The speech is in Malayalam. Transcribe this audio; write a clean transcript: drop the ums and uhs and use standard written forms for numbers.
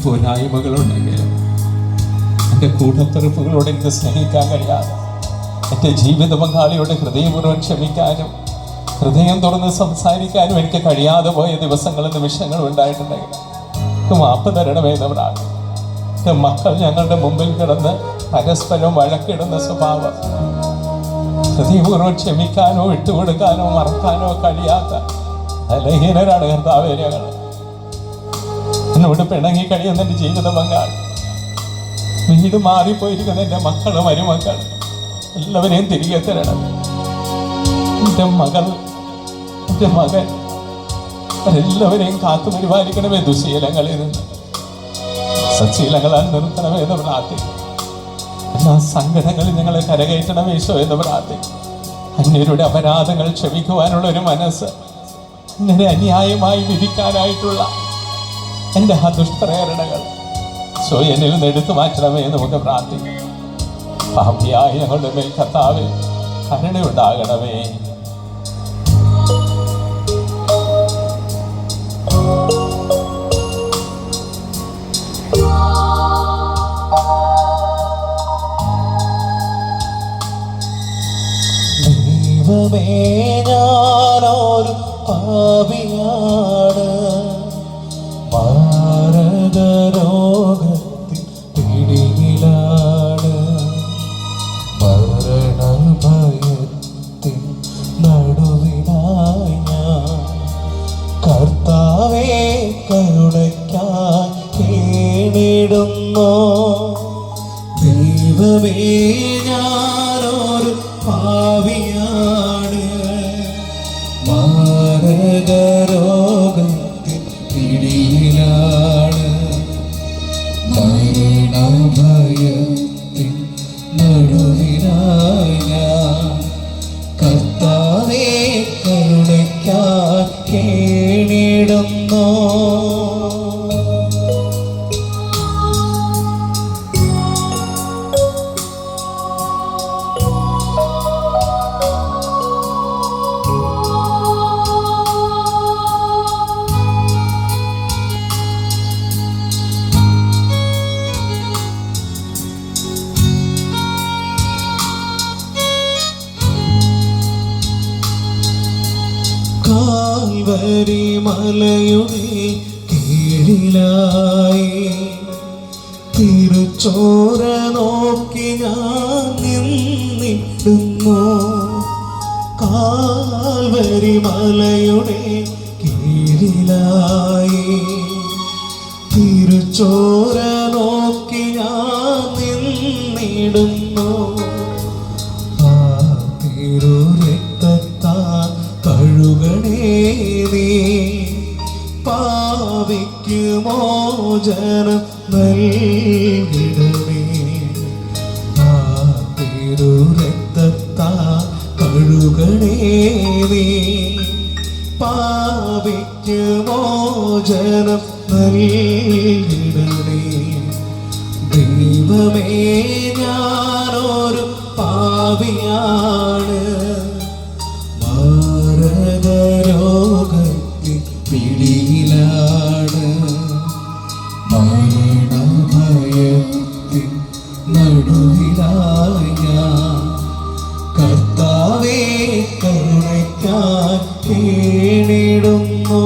പോരായ്മകളുണ്ടെങ്കിലും എൻ്റെ കൂടപ്പിറപ്പുകളോട് എനിക്ക് സ്നേഹിക്കാൻ കഴിയാതെ, എൻ്റെ ജീവിത പങ്കാളിയോട് ഹൃദയപൂർവ്വം ക്ഷമിക്കാനും ഹൃദയം തുറന്ന് സംസാരിക്കാനും എനിക്ക് കഴിയാതെ പോയ ദിവസങ്ങളും നിമിഷങ്ങളും ഉണ്ടായിട്ടുണ്ടെങ്കിൽ മാപ്പ് തരണമേ നമ്മളാണ്. എൻ്റെ മക്കൾ ഞങ്ങളുടെ മുമ്പിൽ കിടന്ന് പരസ്പരം വഴക്കിടുന്ന സ്വഭാവം, ഹൃദയപൂർവ്വം ക്ഷമിക്കാനോ വിട്ടുകൊടുക്കാനോ മറക്കാനോ കഴിയാത്ത ബലഹീനരാണ് കർത്താവേ ഞങ്ങൾ. എന്നോട് പിണങ്ങി കഴിയുന്ന എൻ്റെ ജീവിത പങ്കാളി, വീട് മാറിപ്പോയിരിക്കുന്ന എൻ്റെ മക്കളും മരുമക്കൾ എല്ലാവരെയും തിരികെ തരണം. എൻ്റെ മകൾ, എൻ്റെ മകൻ, അവരെല്ലാവരെയും കാത്തു പരിപാലിക്കണമേ. ദുശീലങ്ങളിൽ നിന്ന് സശീലങ്ങളാൽ നിർത്തണമേ എന്ന് പ്രാർത്ഥിക്കും. എല്ലാ സങ്കടങ്ങളിൽ ഞങ്ങളെ കരകയറ്റണമേ ഈശോ എന്ന് പ്രാർത്ഥിക്കും. അന്യരുടെ അപരാധങ്ങൾ ക്ഷമിക്കുവാനുള്ള ഒരു മനസ്സ്, ഇങ്ങനെ അന്യായമായി വിധിക്കാനായിട്ടുള്ള എൻ്റെ ആ ദുഷ്പ്രേരണകൾ ഈശോ എന്നിൽ നിന്ന് എടുത്തു മാറ്റണമേ എന്ന് നമുക്ക് പ്രാർത്ഥിക്കും. പാപിയായ ഞങ്ങളുടെ മേൽ കർത്താവേ കരുണയുണ്ടാകണമേ. ദൈവമേ, ഞാനൊരു പാപിയാണ്, മാരകരോഗത്തിൻ പിടിയിലാണ്, മരണഭയത്തിൻ നടുവിലായി ഞാൻ. കർത്താവേ, കരുണയ്ക്കായി കേണിടുന്നു. ദൈവമേ, ഞാനൊരു പാപിയാണ്, മാരകരോഗത്തിൻ പിടിയിലാണ്, മരണഭയത്തിൻ നടുവിലായി ഞാൻ. കർത്താവേ, കരുണയ്ക്കായി കേണിടുന്നു. കാൽവരി മലയുടെ കീഴിലായി തിരുച്ചോര നോക്കി ഞാൻ നിന്നിടുന്നു. കാൽവരി മലയുടെ കീഴിലായി തിരുച്ചോര നോക്കി ഞാൻ നിന്നിടുന്നു. ആ തിരുരക്തത്താൽ കഴുകണേ നീ, പാപിക്ക് മോചനം നൽകിടണേ. ആ തിരുരക്തത്താൽ കഴുകണേ നീ, പാപിക്ക് മോചനം നൽകിടണേ. ദൈവമേ, ഞാനൊരു പാപിയാണ്, മാരകരോഗത്തിൻ പിടിയിലാണ്, മരണഭയത്തിൻ നടുവിലായി ഞാൻ. കർത്താവേ, കരുണയ്ക്കായി കേണിടുന്നു.